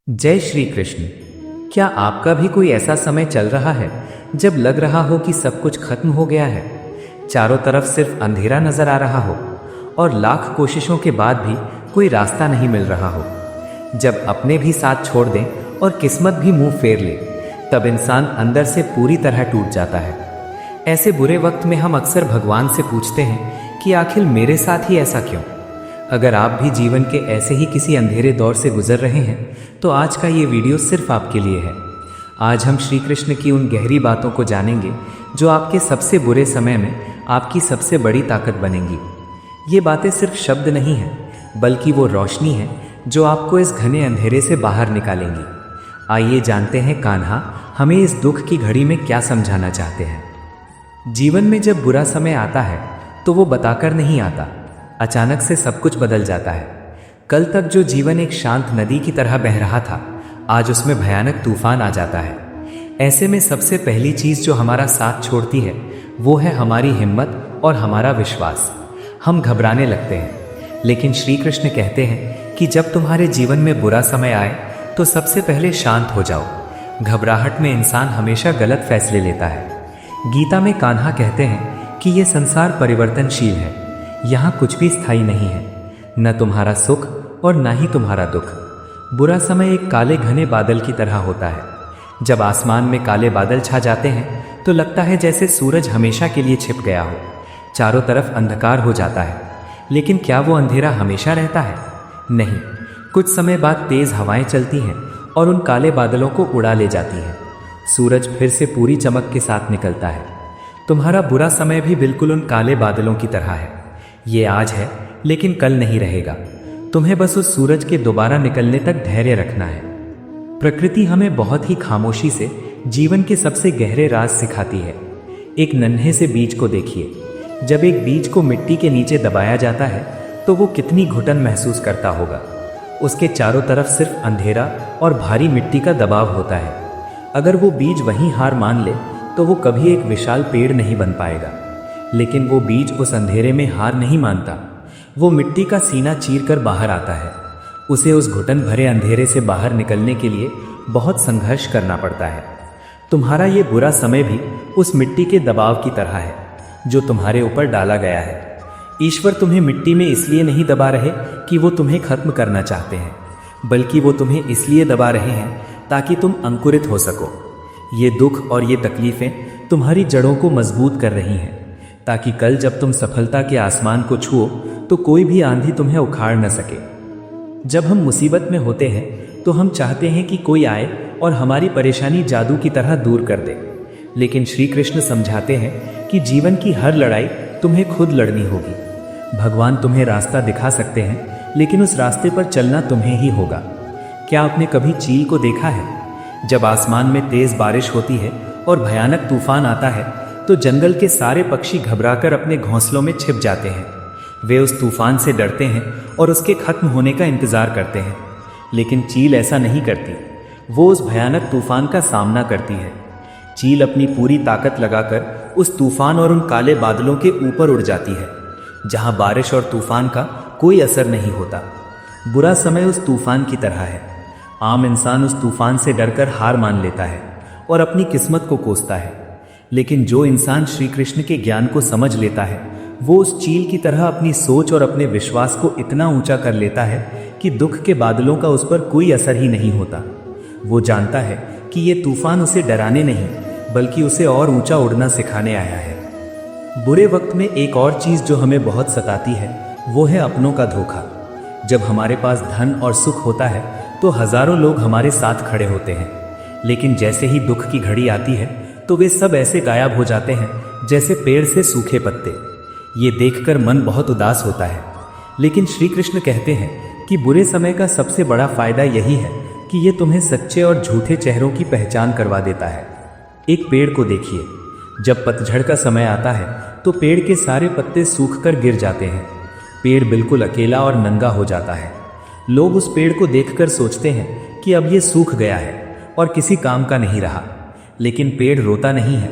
जय श्री कृष्ण। क्या आपका भी कोई ऐसा समय चल रहा है जब लग रहा हो कि सब कुछ खत्म हो गया है, चारों तरफ सिर्फ अंधेरा नजर आ रहा हो और लाख कोशिशों के बाद भी कोई रास्ता नहीं मिल रहा हो? जब अपने भी साथ छोड़ दें और किस्मत भी मुंह फेर ले, तब इंसान अंदर से पूरी तरह टूट जाता है। ऐसे बुरे वक्त में हम अक्सर भगवान से पूछते हैं कि आखिर मेरे साथ ही ऐसा क्यों? अगर आप भी जीवन के ऐसे ही किसी अंधेरे दौर से गुजर रहे हैं तो आज का ये वीडियो सिर्फ आपके लिए है। आज हम श्री कृष्ण की उन गहरी बातों को जानेंगे जो आपके सबसे बुरे समय में आपकी सबसे बड़ी ताकत बनेंगी। ये बातें सिर्फ शब्द नहीं हैं, बल्कि वो रोशनी है जो आपको इस घने अंधेरे से बाहर निकालेंगी। आइए जानते हैं कान्हा हमें इस दुख की घड़ी में क्या समझाना चाहते हैं। जीवन में जब बुरा समय आता है तो वो बताकर नहीं आता, अचानक से सब कुछ बदल जाता है। कल तक जो जीवन एक शांत नदी की तरह बह रहा था, आज उसमें भयानक तूफान आ जाता है। ऐसे में सबसे पहली चीज जो हमारा साथ छोड़ती है वो है हमारी हिम्मत और हमारा विश्वास। हम घबराने लगते हैं, लेकिन श्री कृष्ण कहते हैं कि जब तुम्हारे जीवन में बुरा समय आए तो सबसे पहले शांत हो जाओ। घबराहट में इंसान हमेशा गलत फैसले लेता है। गीता में कान्हा कहते हैं कि ये संसार परिवर्तनशील है, यहाँ कुछ भी स्थायी नहीं है, न तुम्हारा सुख और न ही तुम्हारा दुख। बुरा समय एक काले घने बादल की तरह होता है। जब आसमान में काले बादल छा जाते हैं तो लगता है जैसे सूरज हमेशा के लिए छिप गया हो। चारों तरफ अंधकार हो जाता है, लेकिन क्या वो अंधेरा हमेशा रहता है? नहीं। कुछ समय बाद तेज हवाएं चलती हैं और उन काले बादलों को उड़ा ले जाती हैं। सूरज फिर से पूरी चमक के साथ निकलता है। तुम्हारा बुरा समय भी बिल्कुल उन काले बादलों की तरह है। ये आज है, लेकिन कल नहीं रहेगा। तुम्हें बस उस सूरज के दोबारा निकलने तक धैर्य रखना है। प्रकृति हमें बहुत ही खामोशी से जीवन के सबसे गहरे राज सिखाती है। एक नन्हे से बीज को देखिए। जब एक बीज को मिट्टी के नीचे दबाया जाता है तो वो कितनी घुटन महसूस करता होगा। उसके चारों तरफ सिर्फ अंधेरा और भारी मिट्टी का दबाव होता है। अगर वो बीज वहीं हार मान ले तो वो कभी एक विशाल पेड़ नहीं बन पाएगा। लेकिन वो बीज उस अंधेरे में हार नहीं मानता। वो मिट्टी का सीना चीरकर बाहर आता है। उसे उस घुटन भरे अंधेरे से बाहर निकलने के लिए बहुत संघर्ष करना पड़ता है। तुम्हारा ये बुरा समय भी उस मिट्टी के दबाव की तरह है जो तुम्हारे ऊपर डाला गया है। ईश्वर तुम्हें मिट्टी में इसलिए नहीं दबा रहे कि वो तुम्हें खत्म करना चाहते हैं, बल्कि वो तुम्हें इसलिए दबा रहे हैं ताकि तुम अंकुरित हो सको। ये दुख और ये तकलीफें तुम्हारी जड़ों को मजबूत कर रही हैं, ताकि कल जब तुम सफलता के आसमान को छुओ तो कोई भी आंधी तुम्हें उखाड़ न सके। जब हम मुसीबत में होते हैं तो हम चाहते हैं कि कोई आए और हमारी परेशानी जादू की तरह दूर कर दे, लेकिन श्री कृष्ण समझाते हैं कि जीवन की हर लड़ाई तुम्हें खुद लड़नी होगी। भगवान तुम्हें रास्ता दिखा सकते हैं, लेकिन उस रास्ते पर चलना तुम्हें ही होगा। क्या आपने कभी चील को देखा है? जब आसमान में तेज बारिश होती है और भयानक तूफान आता है तो जंगल के सारे पक्षी घबराकर अपने घोंसलों में छिप जाते हैं। वे उस तूफान से डरते हैं और उसके खत्म होने का इंतजार करते हैं। लेकिन चील ऐसा नहीं करती। वो उस भयानक तूफान का सामना करती है। चील अपनी पूरी ताकत लगाकर उस तूफान और उन काले बादलों के ऊपर उड़ जाती है, जहां बारिश और तूफान का कोई असर नहीं होता। बुरा समय उस तूफान की तरह है। आम इंसान उस तूफान से डरकर हार मान लेता है और अपनी किस्मत को कोसता है। लेकिन जो इंसान श्री कृष्ण के ज्ञान को समझ लेता है, वो उस चील की तरह अपनी सोच और अपने विश्वास को इतना ऊंचा कर लेता है कि दुख के बादलों का उस पर कोई असर ही नहीं होता। वो जानता है कि ये तूफान उसे डराने नहीं, बल्कि उसे और ऊंचा उड़ना सिखाने आया है। बुरे वक्त में एक और चीज जो हमें बहुत सताती है वो है अपनों का धोखा। जब हमारे पास धन और सुख होता है तो हजारों लोग हमारे साथ खड़े होते हैं, लेकिन जैसे ही दुख की घड़ी आती है तो वे सब ऐसे गायब हो जाते हैं जैसे पेड़ से सूखे पत्ते। ये देखकर मन बहुत उदास होता है। लेकिन श्री कृष्ण कहते हैं कि बुरे समय का सबसे बड़ा फायदा यही है कि ये तुम्हें सच्चे और झूठे चेहरों की पहचान करवा देता है। एक पेड़ को देखिए। जब पतझड़ का समय आता है तो पेड़ के सारे पत्ते सूखकर गिर जाते हैं। पेड़ बिल्कुल अकेला और नंगा हो जाता है। लोग उस पेड़ को देखकर सोचते हैं कि अब ये सूख गया है और किसी काम का नहीं रहा। लेकिन पेड़ रोता नहीं है।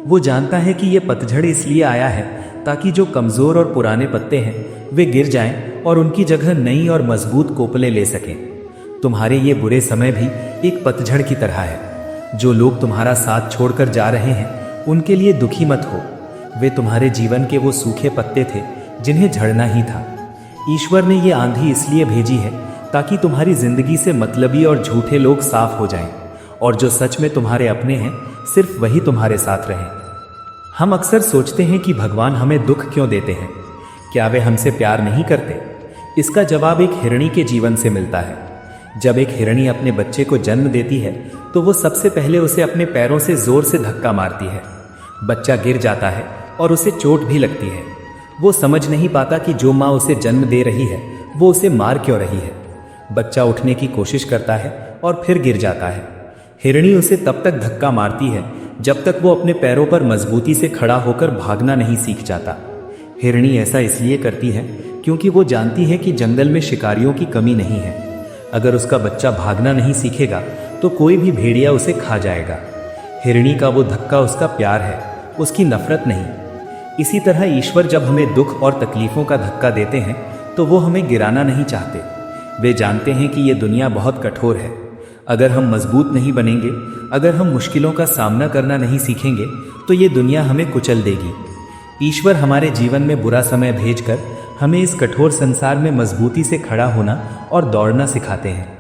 वो जानता है कि ये पतझड़ इसलिए आया है ताकि जो कमजोर और पुराने पत्ते हैं वे गिर जाएं और उनकी जगह नई और मजबूत कोपलें ले सकें। तुम्हारे ये बुरे समय भी एक पतझड़ की तरह है। जो लोग तुम्हारा साथ छोड़कर जा रहे हैं उनके लिए दुखी मत हो। वे तुम्हारे जीवन के वो सूखे पत्ते थे जिन्हें झड़ना ही था। ईश्वर ने ये आंधी इसलिए भेजी है ताकि तुम्हारी जिंदगी से मतलबी और झूठे लोग साफ हो जाएं, और जो सच में तुम्हारे अपने हैं सिर्फ वही तुम्हारे साथ रहें। हम अक्सर सोचते हैं कि भगवान हमें दुख क्यों देते हैं, क्या वे हमसे प्यार नहीं करते? इसका जवाब एक हिरणी के जीवन से मिलता है। जब एक हिरणी अपने बच्चे को जन्म देती है तो वो सबसे पहले उसे अपने पैरों से जोर से धक्का मारती है। बच्चा गिर जाता है और उसे चोट भी लगती है। वो समझ नहीं पाता कि जो माँ उसे जन्म दे रही है वो उसे मार क्यों रही है। बच्चा उठने की कोशिश करता है और फिर गिर जाता है। हिरणी उसे तब तक धक्का मारती है जब तक वो अपने पैरों पर मजबूती से खड़ा होकर भागना नहीं सीख जाता। हिरणी ऐसा इसलिए करती है क्योंकि वो जानती है कि जंगल में शिकारियों की कमी नहीं है। अगर उसका बच्चा भागना नहीं सीखेगा तो कोई भी भेड़िया उसे खा जाएगा। हिरणी का वो धक्का उसका प्यार है, उसकी नफरत नहीं। इसी तरह ईश्वर जब हमें दुख और तकलीफों का धक्का देते हैं तो वो हमें गिराना नहीं चाहते। वे जानते हैं कि ये दुनिया बहुत कठोर है। अगर हम मजबूत नहीं बनेंगे, अगर हम मुश्किलों का सामना करना नहीं सीखेंगे तो ये दुनिया हमें कुचल देगी। ईश्वर हमारे जीवन में बुरा समय भेजकर हमें इस कठोर संसार में मजबूती से खड़ा होना और दौड़ना सिखाते हैं।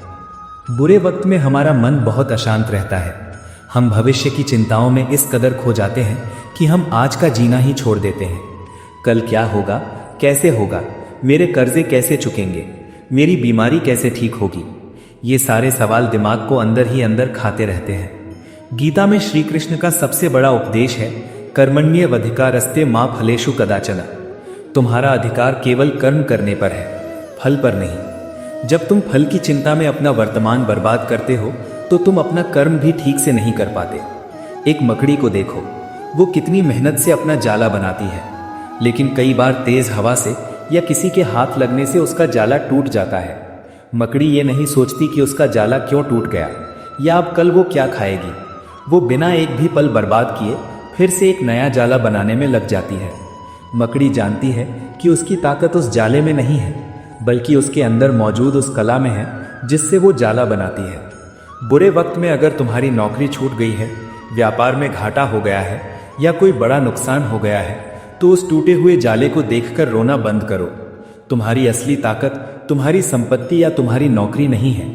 बुरे वक्त में हमारा मन बहुत अशांत रहता है। हम भविष्य की चिंताओं में इस कदर खो जाते हैं कि हम आज का जीना ही छोड़ देते हैं। कल क्या होगा, कैसे होगा, मेरे कर्जे कैसे चुकेंगे, मेरी बीमारी कैसे ठीक होगी, ये सारे सवाल दिमाग को अंदर ही अंदर खाते रहते हैं। गीता में श्री कृष्ण का सबसे बड़ा उपदेश है, कर्मण्येवाधिकारस्ते मा फलेषु कदाचन। तुम्हारा अधिकार केवल कर्म करने पर है, फल पर नहीं। जब तुम फल की चिंता में अपना वर्तमान बर्बाद करते हो तो तुम अपना कर्म भी ठीक से नहीं कर पाते। एक मकड़ी को देखो, वो कितनी मेहनत से अपना जाला बनाती है, लेकिन कई बार तेज हवा से या किसी के हाथ लगने से उसका जाला टूट जाता है। मकड़ी ये नहीं सोचती कि उसका जाला क्यों टूट गया या अब कल वो क्या खाएगी। वो बिना एक भी पल बर्बाद किए फिर से एक नया जाला बनाने में लग जाती है। मकड़ी जानती है कि उसकी ताकत उस जाले में नहीं है, बल्कि उसके अंदर मौजूद उस कला में है जिससे वो जाला बनाती है। बुरे वक्त में अगर तुम्हारी नौकरी छूट गई है, व्यापार में घाटा हो गया है या कोई बड़ा नुकसान हो गया है तो उस टूटे हुए जाले को देखकर रोना बंद करो। तुम्हारी असली ताकत तुम्हारी संपत्ति या तुम्हारी नौकरी नहीं है।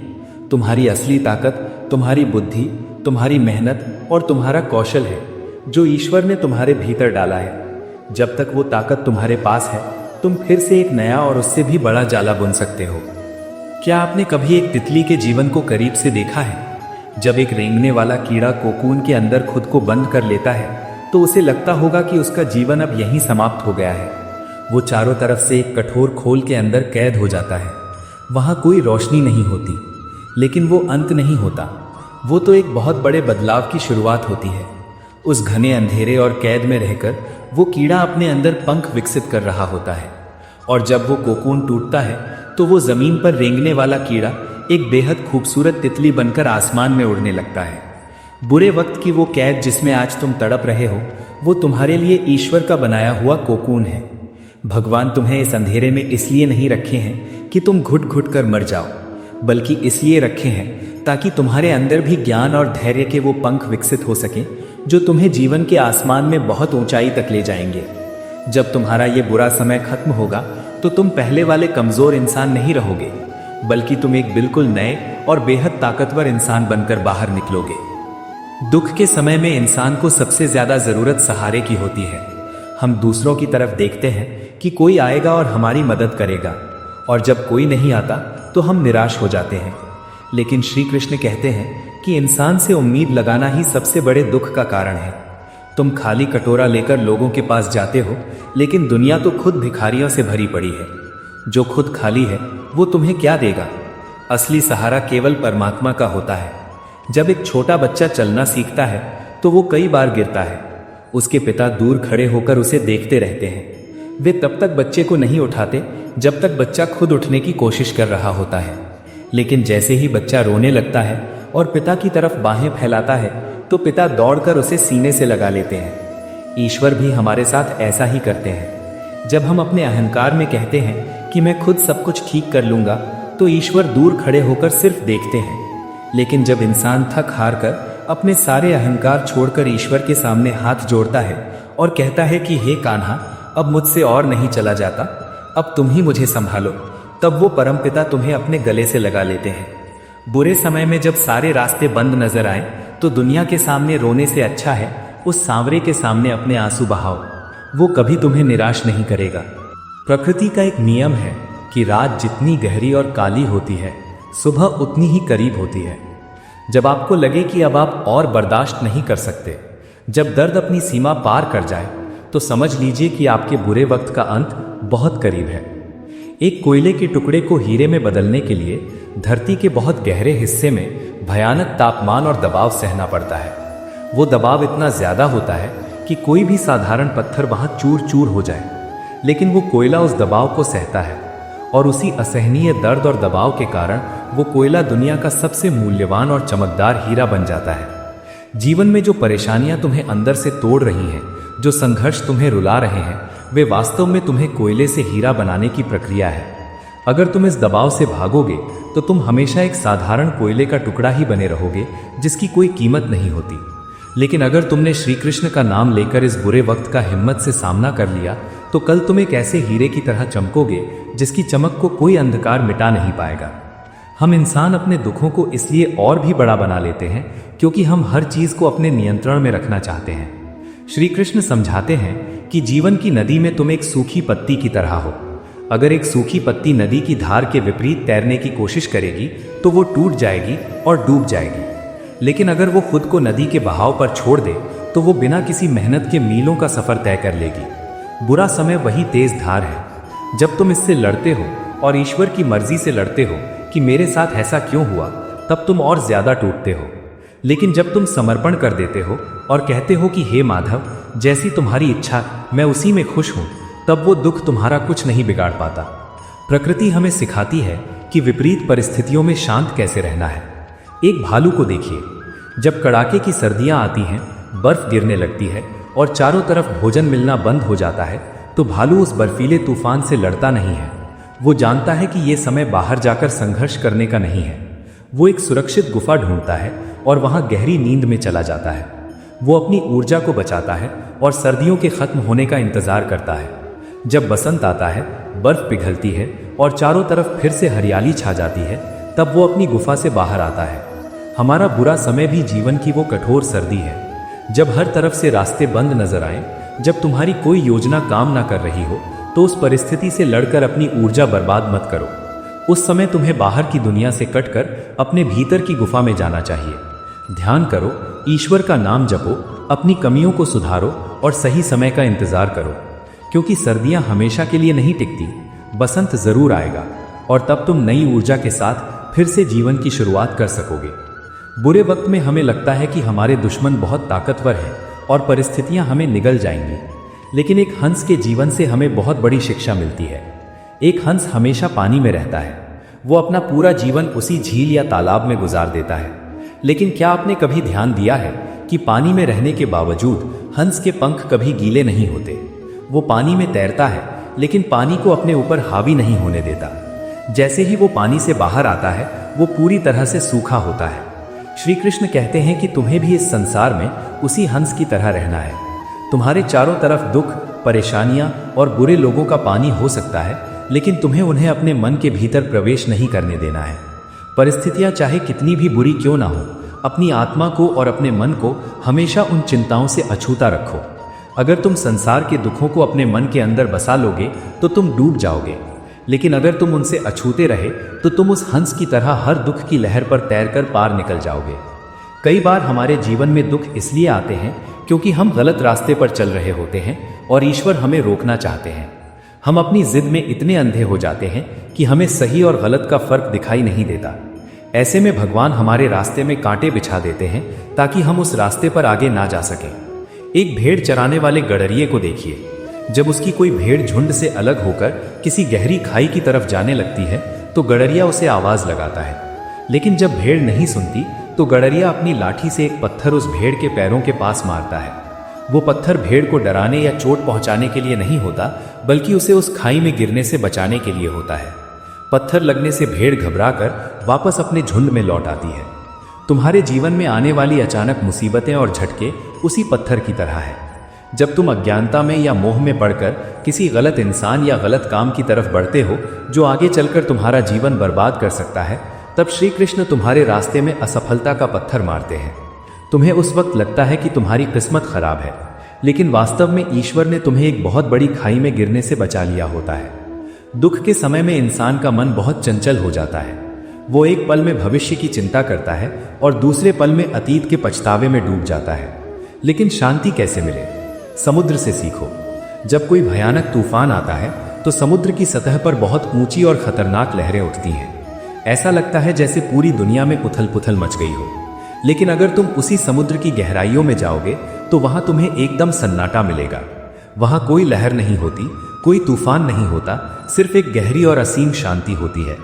तुम्हारी असली ताकत तुम्हारी बुद्धि, तुम्हारी मेहनत और तुम्हारा कौशल है जो ईश्वर ने तुम्हारे भीतर डाला है। जब तक वो ताकत तुम्हारे पास है तुम फिर से एक नया और उससे भी बड़ा जाला बुन सकते हो। क्या आपने कभी एक तितली के जीवन को करीब से देखा है? जब एक रेंगने वाला कीड़ा कोकून के अंदर खुद को बंद कर लेता है तो उसे लगता होगा कि उसका जीवन अब यहीं समाप्त हो गया है। वो चारों तरफ से एक कठोर खोल के अंदर कैद हो जाता है। वहाँ कोई रोशनी नहीं होती, लेकिन वो अंत नहीं होता। वो तो एक बहुत बड़े बदलाव की शुरुआत होती है। उस घने अंधेरे और कैद में रहकर वो कीड़ा अपने अंदर पंख विकसित कर रहा होता है, और जब वो कोकून टूटता है तो वो जमीन पर रेंगने वाला कीड़ा एक बेहद खूबसूरत तितली बनकर आसमान में उड़ने लगता है। बुरे वक्त की वो कैद जिसमें आज तुम तड़प रहे हो, वो तुम्हारे लिए ईश्वर का बनाया हुआ कोकून है। भगवान तुम्हें इस अंधेरे में इसलिए नहीं रखे हैं कि तुम घुट घुट कर मर जाओ, बल्कि इसलिए रखे हैं ताकि तुम्हारे अंदर भी ज्ञान और धैर्य के वो पंख विकसित हो सके जो तुम्हें जीवन के आसमान में बहुत ऊंचाई तक ले जाएंगे। जब तुम्हारा ये बुरा समय खत्म होगा तो तुम पहले वाले कमजोर इंसान नहीं रहोगे, बल्कि तुम एक बिल्कुल नए और बेहद ताकतवर इंसान बनकर बाहर निकलोगे। दुख के समय में इंसान को सबसे ज्यादा जरूरत सहारे की होती है। हम दूसरों की तरफ देखते हैं कि कोई आएगा और हमारी मदद करेगा, और जब कोई नहीं आता तो हम निराश हो जाते हैं। लेकिन श्री कृष्ण कहते हैं कि इंसान से उम्मीद लगाना ही सबसे बड़े दुख का कारण है। तुम खाली कटोरा लेकर लोगों के पास जाते हो, लेकिन दुनिया तो खुद भिखारियों से भरी पड़ी है। जो खुद खाली है वो तुम्हें क्या देगा? असली सहारा केवल परमात्मा का होता है। जब एक छोटा बच्चा चलना सीखता है तो वो कई बार गिरता है। उसके पिता दूर खड़े होकर उसे देखते रहते हैं। वे तब तक बच्चे को नहीं उठाते जब तक बच्चा खुद उठने की कोशिश कर रहा होता है। लेकिन जैसे ही बच्चा रोने लगता है और पिता की तरफ बाहें फैलाता है तो पिता दौड़कर उसे सीने से लगा लेते हैं। ईश्वर भी हमारे साथ ऐसा ही करते हैं। जब हम अपने अहंकार में कहते हैं कि मैं खुद सब कुछ ठीक कर लूंगा तो ईश्वर दूर खड़े होकर सिर्फ देखते हैं। लेकिन जब इंसान थक हार कर अपने सारे अहंकार छोड़कर ईश्वर के सामने हाथ जोड़ता है और कहता है कि हे कान्हा, अब मुझसे और नहीं चला जाता, अब तुम ही मुझे संभालो, तब वो परमपिता तुम्हें अपने गले से लगा लेते हैं। बुरे समय में जब सारे रास्ते बंद नजर आए तो दुनिया के सामने रोने से अच्छा है उस सांवरे के सामने अपने आंसू बहाओ, वो कभी तुम्हें निराश नहीं करेगा। प्रकृति का एक नियम है कि रात जितनी गहरी और काली होती है, सुबह उतनी ही करीब होती है। जब आपको लगे कि अब आप और बर्दाश्त नहीं कर सकते, जब दर्द अपनी सीमा पार कर जाए, तो समझ लीजिए कि आपके बुरे वक्त का अंत बहुत करीब है। एक कोयले के टुकड़े को हीरे में बदलने के लिए धरती के बहुत गहरे हिस्से में भयानक तापमान और दबाव सहना पड़ता है। वो दबाव इतना ज्यादा होता है कि कोई भी साधारण पत्थर वहां चूर चूर हो जाए, लेकिन वो कोयला उस दबाव को सहता है और उसी असहनीय दर्द और दबाव के कारण वो कोयला दुनिया का सबसे मूल्यवान और चमकदार हीरा बन जाता है। जीवन में जो परेशानियां तुम्हें अंदर से तोड़ रही हैं, जो संघर्ष तुम्हें रुला रहे हैं, वे वास्तव में तुम्हें कोयले से हीरा बनाने की प्रक्रिया है। अगर तुम इस दबाव से भागोगे तो तुम हमेशा एक साधारण कोयले का टुकड़ा ही बने रहोगे जिसकी कोई कीमत नहीं होती। लेकिन अगर तुमने श्री कृष्ण का नाम लेकर इस बुरे वक्त का हिम्मत से सामना कर लिया तो कल तुम एक ऐसे हीरे की तरह चमकोगे जिसकी चमक को कोई अंधकार मिटा नहीं पाएगा। हम इंसान अपने दुखों को इसलिए और भी बड़ा बना लेते हैं क्योंकि हम हर चीज को अपने नियंत्रण में रखना चाहते हैं। श्री कृष्ण समझाते हैं कि जीवन की नदी में तुम एक सूखी पत्ती की तरह हो। अगर एक सूखी पत्ती नदी की धार के विपरीत तैरने की कोशिश करेगी तो वो टूट जाएगी और डूब जाएगी। लेकिन अगर वो खुद को नदी के बहाव पर छोड़ दे तो वो बिना किसी मेहनत के मीलों का सफर तय कर लेगी। बुरा समय वही तेज धार है। जब तुम इससे लड़ते हो और ईश्वर की मर्जी से लड़ते हो कि मेरे साथ ऐसा क्यों हुआ, तब तुम और ज्यादा टूटते हो। लेकिन जब तुम समर्पण कर देते हो और कहते हो कि हे माधव, जैसी तुम्हारी इच्छा, मैं उसी में खुश हूं, तब वो दुख तुम्हारा कुछ नहीं बिगाड़ पाता। प्रकृति हमें सिखाती है कि विपरीत परिस्थितियों में शांत कैसे रहना है। एक भालू को देखिए, जब कड़ाके की सर्दियां आती हैं, बर्फ गिरने लगती है और चारों तरफ भोजन मिलना बंद हो जाता है, तो भालू उस बर्फीले तूफान से लड़ता नहीं है। वो जानता है कि ये समय बाहर जाकर संघर्ष करने का नहीं है। वो एक सुरक्षित गुफा ढूंढता है और वहां गहरी नींद में चला जाता है। वो अपनी ऊर्जा को बचाता है और सर्दियों के खत्म होने का इंतजार करता है। जब बसंत आता है, बर्फ पिघलती है और चारों तरफ फिर से हरियाली छा जाती है, तब वो अपनी गुफा से बाहर आता है। हमारा बुरा समय भी जीवन की वो कठोर सर्दी है। जब हर तरफ से रास्ते बंद नजर आए, जब तुम्हारी कोई योजना काम ना कर रही हो, तो उस परिस्थिति से लड़कर अपनी ऊर्जा बर्बाद मत करो। उस समय तुम्हें बाहर की दुनिया से कटकर अपने भीतर की गुफा में जाना चाहिए। ध्यान करो, ईश्वर का नाम जपो, अपनी कमियों को सुधारो और सही समय का इंतजार करो, क्योंकि सर्दियां हमेशा के लिए नहीं टिकती। बसंत जरूर आएगा और तब तुम नई ऊर्जा के साथ फिर से जीवन की शुरुआत कर सकोगे। बुरे वक्त में हमें लगता है कि हमारे दुश्मन बहुत ताकतवर हैं और परिस्थितियां हमें निगल जाएंगी, लेकिन एक हंस के जीवन से हमें बहुत बड़ी शिक्षा मिलती है। एक हंस हमेशा पानी में रहता है। वो अपना पूरा जीवन उसी झील या तालाब में गुजार देता है। लेकिन क्या आपने कभी ध्यान दिया है कि पानी में रहने के बावजूद हंस के पंख कभी गीले नहीं होते? वो पानी में तैरता है, लेकिन पानी को अपने ऊपर हावी नहीं होने देता। जैसे ही वो पानी से बाहर आता है, वो पूरी तरह से सूखा होता है। श्री कृष्ण कहते हैं कि तुम्हें भी इस संसार में उसी हंस की तरह रहना है। तुम्हारे चारों तरफ दुख, परेशानियां और बुरे लोगों का पानी हो सकता है, लेकिन तुम्हें उन्हें अपने मन के भीतर प्रवेश नहीं करने देना है। परिस्थितियां चाहे कितनी भी बुरी क्यों ना हो, अपनी आत्मा को और अपने मन को हमेशा उन चिंताओं से अछूता रखो। अगर तुम संसार के दुखों को अपने मन के अंदर बसा लोगे तो तुम डूब जाओगे, लेकिन अगर तुम उनसे अछूते रहे तो तुम उस हंस की तरह हर दुख की लहर पर तैरकर पार निकल जाओगे। कई बार हमारे जीवन में दुख इसलिए आते हैं क्योंकि हम गलत रास्ते पर चल रहे होते हैं और ईश्वर हमें रोकना चाहते हैं। हम अपनी जिद में इतने अंधे हो जाते हैं कि हमें सही और गलत का फर्क दिखाई नहीं देता। ऐसे में भगवान हमारे रास्ते में कांटे बिछा देते हैं ताकि हम उस रास्ते पर आगे ना जा सकें। एक भेड़ चराने वाले गडरिये को देखिए। जब उसकी कोई भेड़ झुंड से अलग होकर किसी गहरी खाई की तरफ जाने लगती है तो गडरिया उसे आवाज लगाता है, लेकिन जब भेड़ नहीं सुनती तो गडरिया अपनी लाठी से एक पत्थर उस भेड़ के पैरों के पास मारता है। वो पत्थर भेड़ को डराने या चोट पहुंचाने के लिए नहीं होता, बल्कि उसे उस खाई में गिरने से बचाने के लिए होता है। पत्थर लगने से भेड़ घबराकर वापस अपने झुंड में लौट आती है। तुम्हारे जीवन में आने वाली अचानक मुसीबतें और झटके उसी पत्थर की तरह है। जब तुम अज्ञानता में या मोह में पड़कर किसी गलत इंसान या गलत काम की तरफ बढ़ते हो जो आगे चलकर तुम्हारा जीवन बर्बाद कर सकता है, तब श्री कृष्ण तुम्हारे रास्ते में असफलता का पत्थर मारते हैं। तुम्हें उस वक्त लगता है कि तुम्हारी किस्मत खराब है, लेकिन वास्तव में ईश्वर ने तुम्हें एक बहुत बड़ी खाई में गिरने से बचा लिया होता है। दुख के समय में इंसान का मन बहुत चंचल हो जाता है। वो एक पल में भविष्य की चिंता करता है और दूसरे पल में अतीत के पछतावे में डूब जाता है। लेकिन शांति कैसे मिले? समुद्र से सीखो। जब कोई भयानक तूफान आता है तो समुद्र की सतह पर बहुत ऊंची और खतरनाक लहरें उठती हैं। ऐसा लगता है जैसे पूरी दुनिया में उथल पुथल मच गई हो। लेकिन अगर तुम उसी समुद्र की गहराइयों में जाओगे तो वहां तुम्हें एकदम सन्नाटा मिलेगा। वहां कोई लहर नहीं होती, कोई तूफान नहीं होता, सिर्फ एक गहरी और असीम शांति होती है।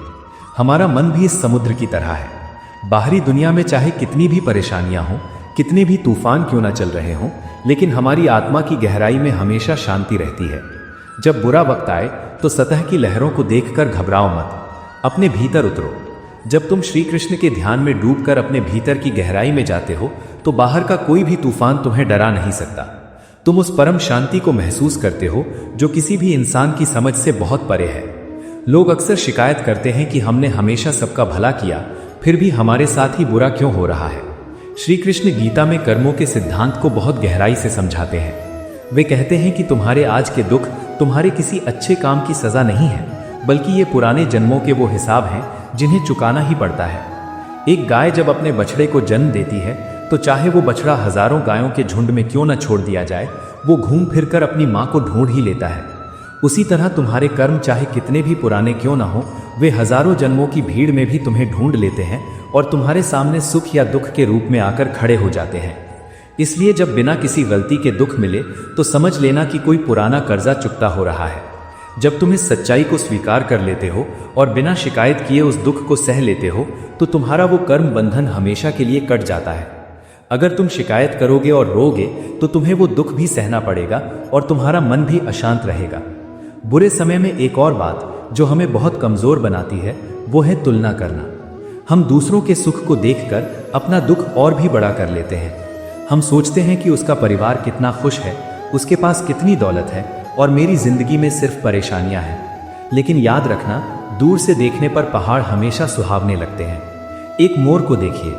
हमारा मन भी इस समुद्र की तरह है। बाहरी दुनिया में चाहे कितनी भी परेशानियां हों, कितने भी तूफान क्यों ना चल रहे हों, लेकिन हमारी आत्मा की गहराई में हमेशा शांति रहती है। जब बुरा वक्त आए तो सतह की लहरों को देखकर घबराओ मत, अपने भीतर उतरो। जब तुम श्री कृष्ण के ध्यान में डूबकर अपने भीतर की गहराई में जाते हो तो बाहर का कोई भी तूफान तुम्हें डरा नहीं सकता। तुम उस परम शांति को महसूस करते हो जो किसी भी इंसान की समझ से बहुत परे है। लोग अक्सर शिकायत करते हैं कि हमने हमेशा सबका भला किया, फिर भी हमारे साथ ही बुरा क्यों हो रहा है। श्री कृष्ण गीता में कर्मों के सिद्धांत को बहुत गहराई से समझाते हैं। वे कहते हैं कि तुम्हारे आज के दुख तुम्हारे किसी अच्छे काम की सजा नहीं है, बल्कि ये पुराने जन्मों के वो हिसाब हैं जिन्हें चुकाना ही पड़ता है। एक गाय जब अपने बछड़े को जन्म देती है तो चाहे वो बछड़ा हजारों गायों के झुंड में क्यों न छोड़ दिया जाए, वो घूम फिरकर अपनी माँ को ढूंढ ही लेता है। उसी तरह तुम्हारे कर्म चाहे कितने भी पुराने क्यों ना हो, वे हजारों जन्मों की भीड़ में भी तुम्हें ढूंढ लेते हैं और तुम्हारे सामने सुख या दुख के रूप में आकर खड़े हो जाते हैं। इसलिए जब बिना किसी गलती के दुख मिले तो समझ लेना कि कोई पुराना कर्जा चुकता हो रहा है। जब तुम इस सच्चाई को स्वीकार कर लेते हो और बिना शिकायत किए उस दुख को सह लेते हो तो तुम्हारा वो कर्म बंधन हमेशा के लिए कट जाता है। अगर तुम शिकायत करोगे और रोगे तो तुम्हें वो दुख भी सहना पड़ेगा और तुम्हारा मन भी अशांत रहेगा। बुरे समय में एक और बात जो हमें बहुत कमजोर बनाती है वो है तुलना करना। हम दूसरों के सुख को देखकर अपना दुख और भी बड़ा कर लेते हैं। हम सोचते हैं कि उसका परिवार कितना खुश है, उसके पास कितनी दौलत है और मेरी जिंदगी में सिर्फ परेशानियां हैं। लेकिन याद रखना, दूर से देखने पर पहाड़ हमेशा सुहावने लगते हैं। एक मोर को देखिए,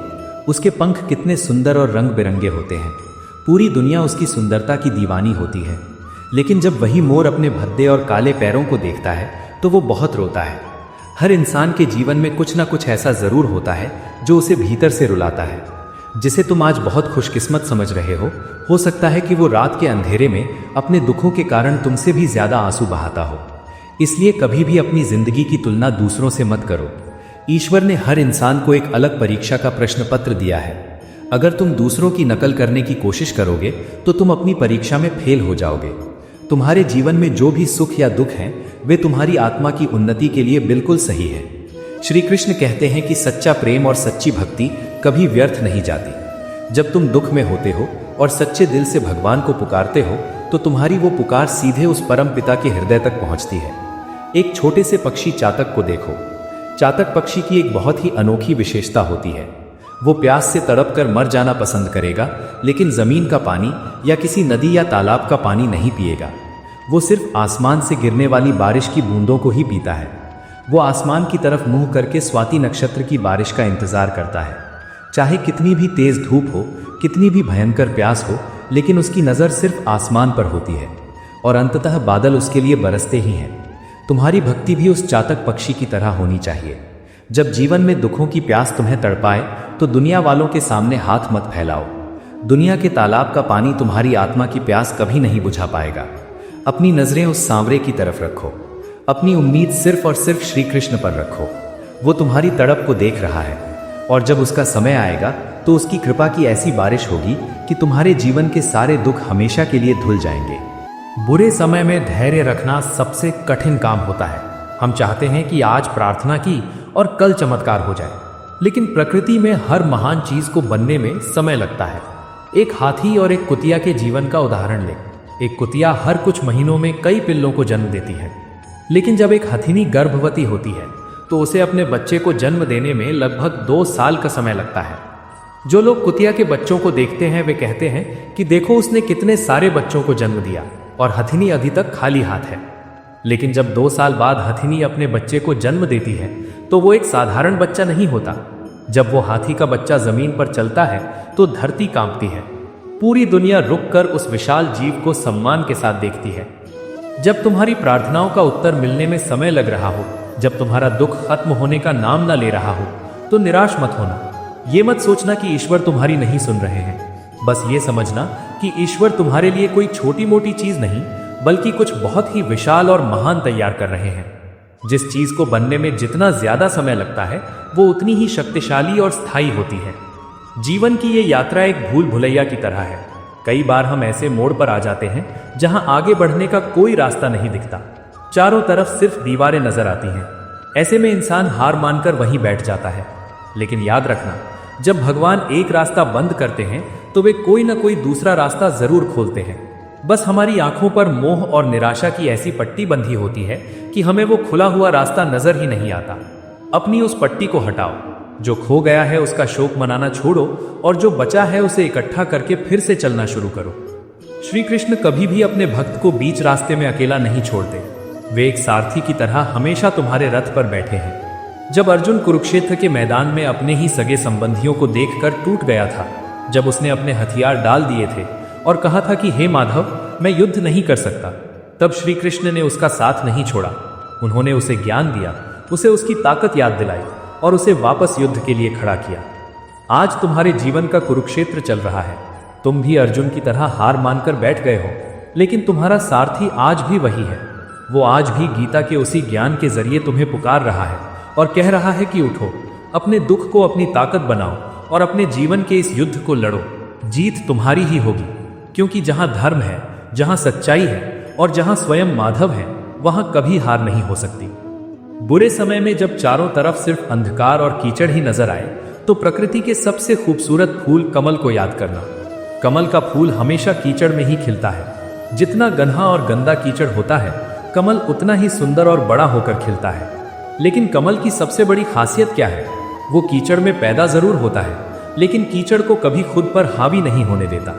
उसके पंख कितने सुंदर और रंग बिरंगे होते हैं। पूरी दुनिया उसकी सुंदरता की दीवानी होती है। लेकिन जब वही मोर अपने भद्दे और काले पैरों को देखता है तो वो बहुत रोता है। हर इंसान के जीवन में कुछ ना कुछ ऐसा जरूर होता है जो उसे भीतर से रुलाता है। जिसे तुम आज बहुत खुशकिस्मत समझ रहे हो सकता है कि वो रात के अंधेरे में अपने दुखों के कारण तुमसे भी ज्यादा आंसू बहाता हो। इसलिए कभी भी अपनी जिंदगी की तुलना दूसरों से मत करो। ईश्वर ने हर इंसान को एक अलग परीक्षा का प्रश्न पत्र दिया है। अगर तुम दूसरों की नकल करने की कोशिश करोगे तो तुम अपनी परीक्षा में फेल हो जाओगे। तुम्हारे जीवन में जो भी सुख या दुख हैं वे तुम्हारी आत्मा की उन्नति के लिए बिल्कुल सही है। श्री कृष्ण कहते हैं कि सच्चा प्रेम और सच्ची भक्ति कभी व्यर्थ नहीं जाती। जब तुम दुख में होते हो और सच्चे दिल से भगवान को पुकारते हो तो तुम्हारी वो पुकार सीधे उस परम पिता के हृदय तक पहुंचती है। एक छोटे से पक्षी चातक को देखो। चातक पक्षी की एक बहुत ही अनोखी विशेषता होती है। वो प्यास से तड़प कर मर जाना पसंद करेगा, लेकिन जमीन का पानी या किसी नदी या तालाब का पानी नहीं पिएगा। वो सिर्फ आसमान से गिरने वाली बारिश की बूंदों को ही पीता है। वो आसमान की तरफ मुंह करके स्वाति नक्षत्र की बारिश का इंतजार करता है। चाहे कितनी भी तेज धूप हो, कितनी भी भयंकर प्यास हो, लेकिन उसकी नज़र सिर्फ आसमान पर होती है और अंततः बादल उसके लिए बरसते ही हैं। तुम्हारी भक्ति भी उस चातक पक्षी की तरह होनी चाहिए। जब जीवन में दुखों की प्यास तुम्हें तड़पाए तो दुनिया वालों के सामने हाथ मत फैलाओ। दुनिया के तालाब का पानी तुम्हारी आत्मा की प्यास कभी नहीं बुझा पाएगा। अपनी नजरें उस सांवरे की तरफ रखो। अपनी उम्मीद सिर्फ और सिर्फ श्री कृष्ण पर रखो। वो तुम्हारी तड़प को देख रहा है और जब उसका समय आएगा तो उसकी कृपा की ऐसी बारिश होगी कि तुम्हारे जीवन के सारे दुख हमेशा के लिए धुल जाएंगे। बुरे समय में धैर्य रखना सबसे कठिन काम होता है। हम चाहते हैं कि आज प्रार्थना की और कल चमत्कार हो जाए, लेकिन प्रकृति में हर महान चीज को बनने में समय लगता है। एक हाथी और एक कुतिया के जीवन का उदाहरण लें। एक कुतिया हर कुछ महीनों में कई पिल्लों को जन्म देती है, लेकिन जब एक हथिनी गर्भवती होती है तो उसे अपने बच्चे को जन्म देने में लगभग 2 साल का समय लगता है। जो लोग कुतिया के बच्चों को देखते हैं वे कहते हैं कि देखो उसने कितने सारे बच्चों को जन्म दिया और हथिनी अभी तक खाली हाथ है। लेकिन जब 2 साल बाद हथिनी अपने बच्चे को जन्म देती है तो वो एक साधारण बच्चा नहीं होता। जब वो हाथी का बच्चा जमीन पर चलता है तो धरती कांपती है। पूरी दुनिया रुककर उस विशाल जीव को सम्मान के साथ देखती है। जब तुम्हारी प्रार्थनाओं का उत्तर मिलने में समय लग रहा हो, जब तुम्हारा दुख खत्म होने का नाम न ले रहा हो, तो निराश मत होना। ये मत सोचना कि ईश्वर तुम्हारी नहीं सुन रहे हैं। बस ये समझना कि ईश्वर तुम्हारे लिए कोई छोटी मोटी चीज नहीं बल्कि कुछ बहुत ही विशाल और महान तैयार कर रहे हैं। जिस चीज को बनने में जितना ज्यादा समय लगता है वो उतनी ही शक्तिशाली और स्थायी होती है। जीवन की ये यात्रा एक भूल भुलैया की तरह है। कई बार हम ऐसे मोड़ पर आ जाते हैं जहां आगे बढ़ने का कोई रास्ता नहीं दिखता। चारों तरफ सिर्फ दीवारें नजर आती हैं। ऐसे में इंसान हार मानकर वहीं बैठ जाता है। लेकिन याद रखना, जब भगवान एक रास्ता बंद करते हैं तो वे कोई ना कोई दूसरा रास्ता जरूर खोलते हैं। बस हमारी आंखों पर मोह और निराशा की ऐसी पट्टी बंधी होती है कि हमें वो खुला हुआ रास्ता नजर ही नहीं आता। अपनी उस पट्टी को हटाओ। जो खो गया है उसका शोक मनाना छोड़ो और जो बचा है उसे इकट्ठा करके फिर से चलना शुरू करो। श्री कृष्ण कभी भी अपने भक्त को बीच रास्ते में अकेला नहीं छोड़ते। वे एक सारथी की तरह हमेशा तुम्हारे रथ पर बैठे हैं। जब अर्जुन कुरुक्षेत्र के मैदान में अपने ही सगे संबंधियों को देखकर टूट गया था, जब उसने अपने हथियार डाल दिए थे और कहा था कि हे माधव, मैं युद्ध नहीं कर सकता, तब श्री कृष्ण ने उसका साथ नहीं छोड़ा। उन्होंने उसे ज्ञान दिया, उसे उसकी ताकत याद दिलाई और उसे वापस युद्ध के लिए खड़ा किया। आज तुम्हारे जीवन का कुरुक्षेत्र चल रहा है। तुम भी अर्जुन की तरह हार मानकर बैठ गए हो, लेकिन तुम्हारा सारथी आज भी वही है। वो आज भी गीता के उसी ज्ञान के जरिए तुम्हें पुकार रहा है और कह रहा है कि उठो, अपने दुख को अपनी ताकत बनाओ और अपने जीवन के इस युद्ध को लड़ो। जीत तुम्हारी ही होगी, क्योंकि जहां धर्म है, जहां सच्चाई है और जहां स्वयं माधव है, वहां कभी हार नहीं हो सकती। बुरे समय में जब चारों तरफ सिर्फ अंधकार और कीचड़ ही नजर आए तो प्रकृति के सबसे खूबसूरत फूल कमल को याद करना। कमल का फूल हमेशा कीचड़ में ही खिलता है। जितना घना और गंदा कीचड़ होता है, कमल उतना ही सुंदर और बड़ा होकर खिलता है। लेकिन कमल की सबसे बड़ी खासियत क्या है? वो कीचड़ में पैदा जरूर होता है, लेकिन कीचड़ को कभी खुद पर हावी नहीं होने देता।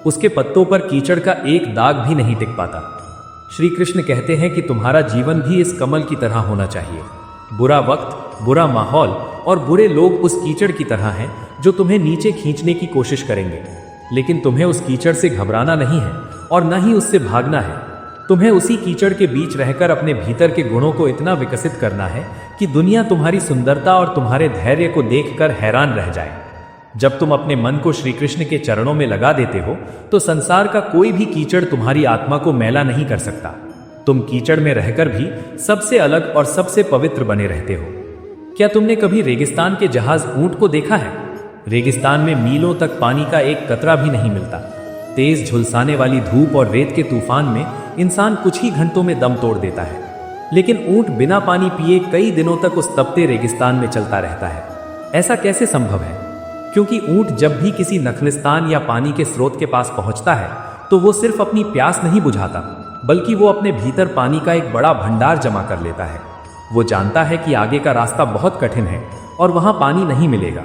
उसके पत्तों पर कीचड़ का एक दाग भी नहीं टिक पाता। श्री कृष्ण कहते हैं कि तुम्हारा जीवन भी इस कमल की तरह होना चाहिए। बुरा वक्त, बुरा माहौल और बुरे लोग उस कीचड़ की तरह हैं जो तुम्हें नीचे खींचने की कोशिश करेंगे, लेकिन तुम्हें उस कीचड़ से घबराना नहीं है और न ही उससे भागना है। तुम्हें उसी कीचड़ के बीच रहकर अपने भीतर के गुणों को इतना विकसित करना है कि दुनिया तुम्हारी सुंदरता और तुम्हारे धैर्य को देखकर हैरान रह जाए। जब तुम अपने मन को श्री कृष्ण के चरणों में लगा देते हो तो संसार का कोई भी कीचड़ तुम्हारी आत्मा को मैला नहीं कर सकता। तुम कीचड़ में रहकर भी सबसे अलग और सबसे पवित्र बने रहते हो। क्या तुमने कभी रेगिस्तान के जहाज ऊंट को देखा है? रेगिस्तान में मीलों तक पानी का एक कतरा भी नहीं मिलता। तेज झुलसाने वाली धूप और रेत के तूफान में इंसान कुछ ही घंटों में दम तोड़ देता है, लेकिन ऊंट बिना पानी पिए कई दिनों तक उस तपते रेगिस्तान में चलता रहता है। ऐसा कैसे संभव है? क्योंकि ऊंट जब भी किसी नखलिस्तान या पानी के स्रोत के पास पहुंचता है तो वो सिर्फ अपनी प्यास नहीं बुझाता, बल्कि वो अपने भीतर पानी का एक बड़ा भंडार जमा कर लेता है। वो जानता है कि आगे का रास्ता बहुत कठिन है और वहां पानी नहीं मिलेगा।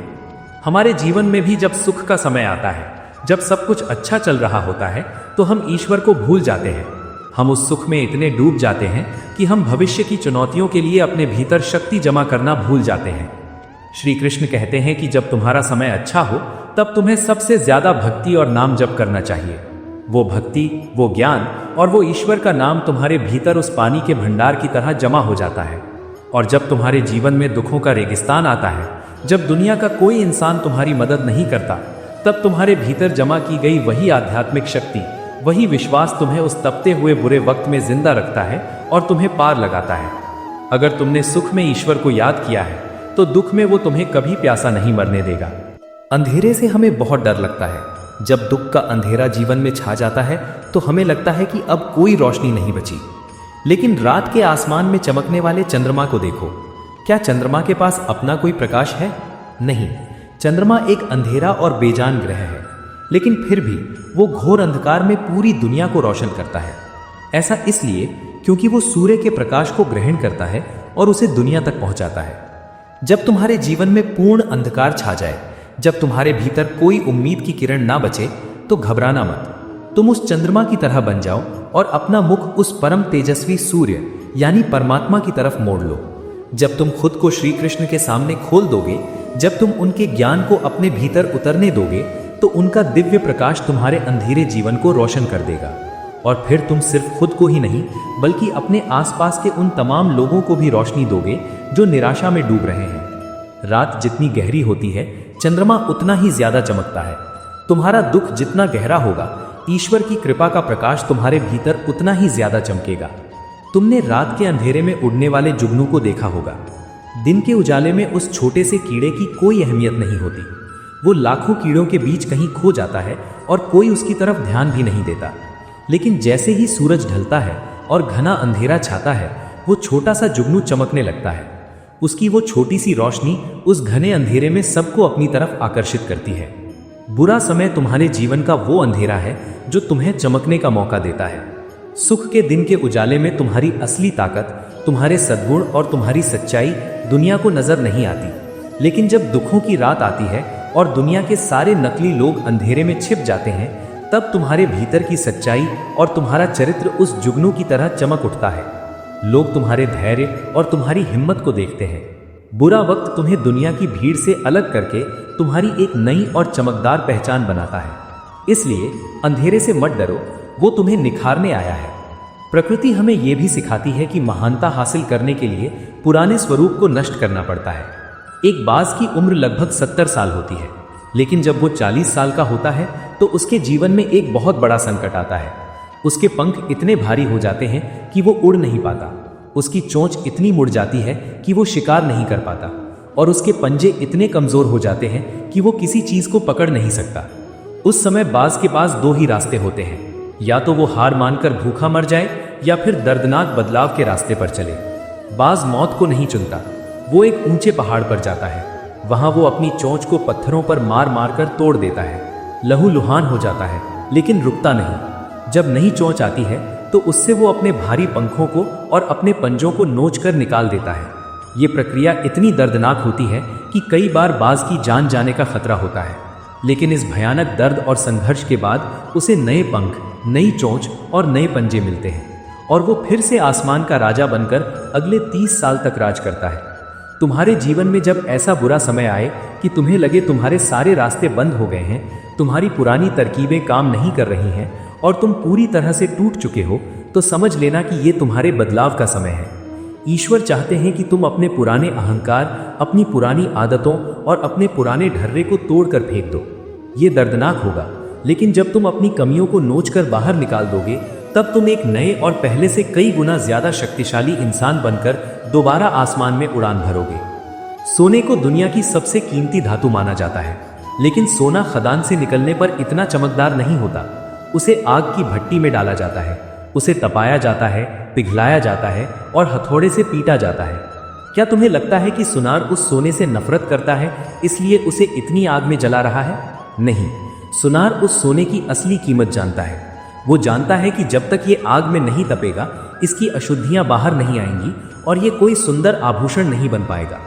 हमारे जीवन में भी जब सुख का समय आता है, जब सब कुछ अच्छा चल रहा होता है, तो हम ईश्वर को भूल जाते हैं। हम उस सुख में इतने डूब जाते हैं कि हम भविष्य की चुनौतियों के लिए अपने भीतर शक्ति जमा करना भूल जाते हैं। श्री कृष्ण कहते हैं कि जब तुम्हारा समय अच्छा हो तब तुम्हें सबसे ज्यादा भक्ति और नाम जप करना चाहिए। वो भक्ति, वो ज्ञान और वो ईश्वर का नाम तुम्हारे भीतर उस पानी के भंडार की तरह जमा हो जाता है। और जब तुम्हारे जीवन में दुखों का रेगिस्तान आता है, जब दुनिया का कोई इंसान तुम्हारी मदद नहीं करता, तब तुम्हारे भीतर जमा की गई वही आध्यात्मिक शक्ति, वही विश्वास तुम्हें उस तपते हुए बुरे वक्त में जिंदा रखता है और तुम्हें पार लगाता है। अगर तुमने सुख में ईश्वर को याद किया है तो दुख में वो तुम्हें कभी प्यासा नहीं मरने देगा। अंधेरे से हमें बहुत डर लगता है। जब दुख का अंधेरा जीवन में छा जाता है तो हमें लगता है कि अब कोई रोशनी नहीं बची। लेकिन रात के आसमान में चमकने वाले चंद्रमा को देखो। क्या चंद्रमा के पास अपना कोई प्रकाश है? नहीं। चंद्रमा एक अंधेरा और बेजान ग्रह है, लेकिन फिर भी वो घोर अंधकार में पूरी दुनिया को रोशन करता है। ऐसा इसलिए क्योंकि वो सूर्य के प्रकाश को ग्रहण करता है और उसे दुनिया तक पहुंचाता है। जब तुम्हारे जीवन में पूर्ण अंधकार छा जाए, जब तुम्हारे भीतर कोई उम्मीद की किरण ना बचे, तो घबराना मत। तुम उस चंद्रमा की तरह बन जाओ और अपना मुख उस परम तेजस्वी सूर्य यानी परमात्मा की तरफ मोड़ लो। जब तुम खुद को श्री कृष्ण के सामने खोल दोगे, जब तुम उनके ज्ञान को अपने भीतर उतरने दोगे, तो उनका दिव्य प्रकाश तुम्हारे अंधेरे जीवन को रोशन कर देगा। और फिर तुम सिर्फ खुद को ही नहीं, बल्कि अपने आसपास के उन तमाम लोगों को भी रोशनी दोगे जो निराशा में डूब रहे हैं। रात जितनी गहरी होती है, चंद्रमा उतना ही ज्यादा चमकता है। तुम्हारा दुख जितना गहरा होगा, ईश्वर की कृपा का प्रकाश तुम्हारे भीतर उतना ही ज्यादा चमकेगा। तुमने रात के अंधेरे में उड़ने वाले जुगनू को देखा होगा। दिन के उजाले में उस छोटे से कीड़े की कोई अहमियत नहीं होती। वो लाखों कीड़ों के बीच कहीं खो जाता है और कोई उसकी तरफ ध्यान भी नहीं देता। लेकिन जैसे ही सूरज ढलता है और घना अंधेरा छाता है, वो छोटा सा जुगनू चमकने लगता है। उसकी वो छोटी सी रोशनी उस घने अंधेरे में सबको अपनी तरफ आकर्षित करती है। बुरा समय तुम्हारे जीवन का वो अंधेरा है जो तुम्हें चमकने का मौका देता है। सुख के दिन के उजाले में तुम्हारी असली ताकत, तुम्हारे सद्गुण और तुम्हारी सच्चाई दुनिया को नजर नहीं आती। लेकिन जब दुखों की रात आती है और दुनिया के सारे नकली लोग अंधेरे में छिप जाते हैं, तब तुम्हारे भीतर की सच्चाई और तुम्हारा चरित्र उस जुगनू की तरह चमक उठता है। लोग तुम्हारे धैर्य और तुम्हारी हिम्मत को देखते हैं। बुरा वक्त तुम्हें दुनिया की भीड़ से अलग करके तुम्हारी एक नई और चमकदार पहचान बनाता है। इसलिए अंधेरे से मत डरो, वो तुम्हें निखारने आया है। प्रकृति हमें यह भी सिखाती है कि महानता हासिल करने के लिए पुराने स्वरूप को नष्ट करना पड़ता है। एक बाज की उम्र लगभग 70 साल होती है, लेकिन जब वो 40 साल का होता है तो उसके जीवन में एक बहुत बड़ा संकट आता है। उसके पंख इतने भारी हो जाते हैं कि वो उड़ नहीं पाता। उसकी चोंच इतनी मुड़ जाती है कि वो शिकार नहीं कर पाता, और उसके पंजे इतने कमजोर हो जाते हैं कि वो किसी चीज को पकड़ नहीं सकता। उस समय बाज के पास दो ही रास्ते होते हैं, या तो वो हार मानकर भूखा मर जाए या फिर दर्दनाक बदलाव के रास्ते पर चले। बाज मौत को नहीं चुनता। वो एक ऊंचे पहाड़ पर जाता है। वहां वो अपनी चोंच को पत्थरों पर मार मार कर तोड़ देता है। लहूलुहान हो जाता है, लेकिन रुकता नहीं। जब नई चोंच आती है तो उससे वो अपने भारी पंखों को और अपने पंजों को नोच कर निकाल देता है। ये प्रक्रिया इतनी दर्दनाक होती है कि कई बार बाज की जान जाने का खतरा होता है। लेकिन इस भयानक दर्द और संघर्ष के बाद उसे नए पंख, नई चोंच और नए पंजे मिलते हैं, और वो फिर से आसमान का राजा बनकर अगले 30 साल तक राज करता है। तुम्हारे जीवन में जब ऐसा बुरा समय आए कि तुम्हें लगे तुम्हारे सारे रास्ते बंद हो गए हैं, तुम्हारी पुरानी तरकीबें काम नहीं कर रही हैं और तुम पूरी तरह से टूट चुके हो, तो समझ लेना कि ये तुम्हारे बदलाव का समय है। ईश्वर चाहते हैं कि तुम अपने पुराने अहंकार, अपनी पुरानी आदतों और अपने पुराने ढर्रे को तोड़कर फेंक दो। ये दर्दनाक होगा, लेकिन जब तुम अपनी कमियों को नोचकर बाहर निकाल दोगे, तब तुम एक नए और पहले से कई गुना ज्यादा शक्तिशाली इंसान बनकर दोबारा आसमान में उड़ान भरोगे। सोने को दुनिया की सबसे कीमती धातु माना जाता है, लेकिन सोना खदान से निकलने पर इतना चमकदार नहीं होता। उसे आग की भट्टी में डाला जाता है, उसे तपाया जाता है, पिघलाया जाता है और हथौड़े से पीटा जाता है। क्या तुम्हें लगता है कि सुनार उस सोने से नफरत करता है, इसलिए उसे इतनी आग में जला रहा है? नहीं, सुनार उस सोने की असली कीमत जानता है। वो जानता है कि जब तक ये आग में नहीं तपेगा, इसकी अशुद्धियां बाहर नहीं आएंगी और ये कोई सुंदर आभूषण नहीं बन पाएगा।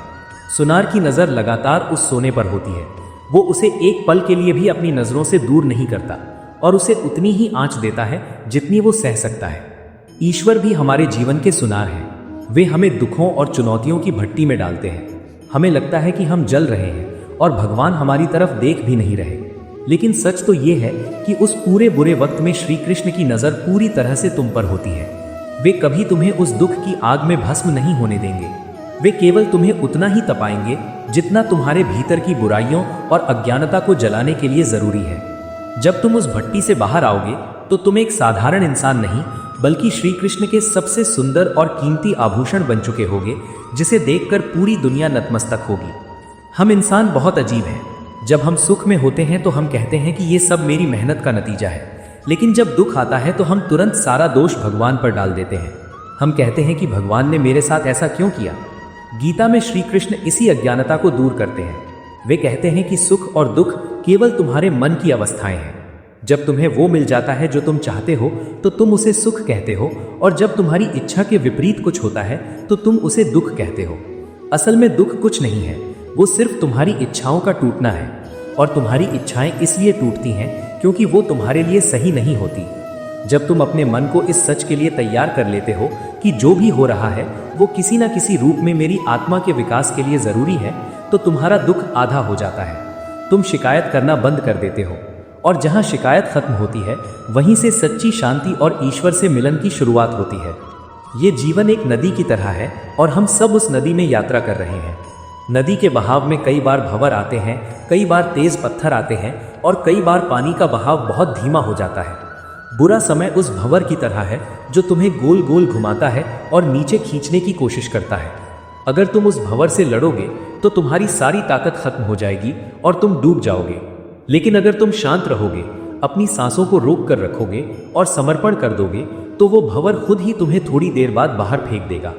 सुनार की नजर लगातार उस सोने पर होती है। वो उसे एक पल के लिए भी अपनी नजरों से दूर नहीं करता और उसे उतनी ही आंच देता है जितनी वो सह सकता है। ईश्वर भी हमारे जीवन के सुनार हैं। वे हमें दुखों और चुनौतियों की भट्टी में डालते हैं। हमें लगता है कि हम जल रहे हैं और भगवान हमारी तरफ देख भी नहीं रहे, लेकिन सच तो ये है कि उस पूरे बुरे वक्त में श्री कृष्ण की नजर पूरी तरह से तुम पर होती है। वे कभी तुम्हें उस दुख की आग में भस्म नहीं होने देंगे। वे केवल तुम्हें उतना ही तपाएंगे जितना तुम्हारे भीतर की बुराइयों और अज्ञानता को जलाने के लिए जरूरी है। जब तुम उस भट्टी से बाहर आओगे तो तुम एक साधारण इंसान नहीं, बल्कि श्री कृष्ण के सबसे सुंदर और कीमती आभूषण बन चुके होगे, जिसे देखकर पूरी दुनिया नतमस्तक होगी। हम इंसान बहुत अजीब हैं। जब हम सुख में होते हैं तो हम कहते हैं कि ये सब मेरी मेहनत का नतीजा है, लेकिन जब दुख आता है तो हम तुरंत सारा दोष भगवान पर डाल देते हैं। हम कहते हैं कि भगवान ने मेरे साथ ऐसा क्यों किया। गीता में श्री कृष्ण इसी अज्ञानता को दूर करते हैं। वे कहते हैं कि सुख और दुख केवल तुम्हारे मन की अवस्थाएं हैं। जब तुम्हें वो मिल जाता है जो तुम चाहते हो तो तुम उसे सुख कहते हो, और जब तुम्हारी इच्छा के विपरीत कुछ होता है तो तुम उसे दुख कहते हो। असल में दुख कुछ नहीं है, वो सिर्फ तुम्हारी इच्छाओं का टूटना है, और तुम्हारी इच्छाएं इसलिए टूटती हैं क्योंकि वो तुम्हारे लिए सही नहीं होती। जब तुम अपने मन को इस सच के लिए तैयार कर लेते हो कि जो भी हो रहा है वो किसी न किसी रूप में मेरी आत्मा के विकास के लिए जरूरी है, तो तुम्हारा दुख आधा हो जाता है। तुम शिकायत करना बंद कर देते हो, और जहां शिकायत खत्म होती है वहीं से सच्ची शांति और ईश्वर से मिलन की शुरुआत होती है। ये जीवन एक नदी की तरह है और हम सब उस नदी में यात्रा कर रहे हैं। नदी के बहाव में कई बार भंवर आते हैं, कई बार तेज पत्थर आते हैं, और कई बार पानी का बहाव बहुत धीमा हो जाता है। बुरा समय उस भंवर की तरह है जो तुम्हें गोल गोल घुमाता है और नीचे खींचने की कोशिश करता है। अगर तुम उस भंवर से लड़ोगे तो तुम्हारी सारी ताकत खत्म हो जाएगी और तुम डूब जाओगे। लेकिन अगर तुम शांत रहोगे, अपनी सांसों को रोक कर रखोगे और समर्पण कर दोगे, तो वो भंवर खुद ही तुम्हें थोड़ी देर बाद बाहर फेंक देगा।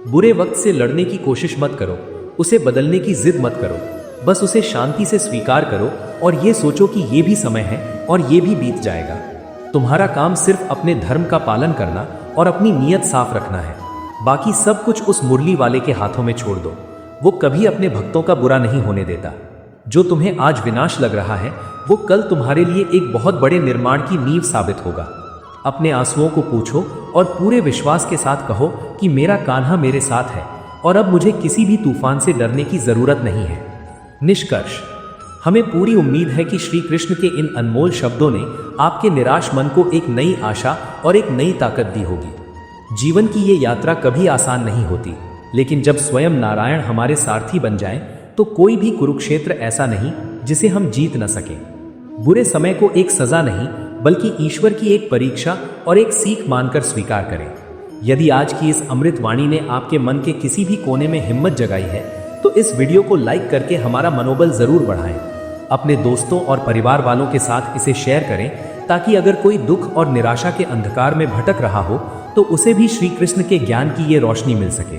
बुरे वक्त से लड़ने की कोशिश मत करो, उसे बदलने की जिद मत करो, बस उसे शांति से स्वीकार करो और ये सोचो कि ये भी समय है और ये भी बीत जाएगा। तुम्हारा काम सिर्फ अपने धर्म का पालन करना और अपनी नीयत साफ रखना है। बाकी सब कुछ उस मुरली वाले के हाथों में छोड़ दो। वो कभी अपने भक्तों का बुरा नहीं होने देता। जो तुम्हें आज विनाश लग रहा है वो कल तुम्हारे लिए एक बहुत बड़े निर्माण की नींव साबित होगा। अपने आंसुओं को पूछो और पूरे विश्वास के साथ कहो कि मेरा कान्हा मेरे साथ है और अब मुझे किसी भी तूफान से डरने की जरूरत नहीं है। निष्कर्ष, हमें पूरी उम्मीद है कि श्री कृष्ण के इन अनमोल शब्दों ने आपके निराश मन को एक नई आशा और एक नई ताकत दी होगी। जीवन की ये यात्रा कभी आसान नहीं होती, लेकिन जब स्वयं नारायण हमारे सारथी बन जाएं, तो कोई भी कुरुक्षेत्र ऐसा नहीं जिसे हम जीत न सकें। बुरे समय को एक सजा नहीं बल्कि ईश्वर की एक परीक्षा और एक सीख मानकर स्वीकार करें। यदि आज की इस अमृत वाणी ने आपके मन के किसी भी कोने में हिम्मत जगाई है तो इस वीडियो को लाइक करके हमारा मनोबल जरूर बढ़ाएं। अपने दोस्तों और परिवार वालों के साथ इसे शेयर करें ताकि अगर कोई दुख और निराशा के अंधकार में भटक रहा हो तो उसे भी श्री कृष्ण के ज्ञान की ये रोशनी मिल सके।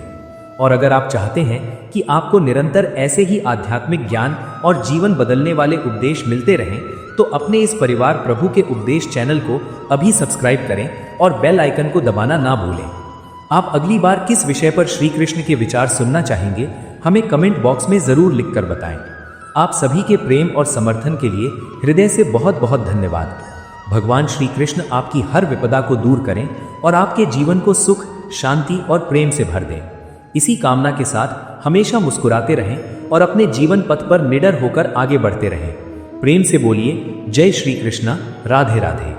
और अगर आप चाहते हैं कि आपको निरंतर ऐसे ही आध्यात्मिक ज्ञान और जीवन बदलने वाले उपदेश मिलते रहें तो अपने इस परिवार प्रभु के उपदेश चैनल को अभी सब्सक्राइब करें और बेल आइकन को दबाना ना भूलें। आप अगली बार किस विषय पर श्री कृष्ण के विचार सुनना चाहेंगे हमें कमेंट बॉक्स में जरूर लिखकर बताएं। आप सभी के प्रेम और समर्थन के लिए हृदय से बहुत बहुत धन्यवाद। भगवान श्री कृष्ण आपकी हर विपदा को दूर करें और आपके जीवन को सुख, शांति और प्रेम से भर दें। इसी कामना के साथ हमेशा मुस्कुराते रहें और अपने जीवन पथ पर निडर होकर आगे बढ़ते रहें। प्रेम से बोलिए जय श्री कृष्णा, राधे राधे।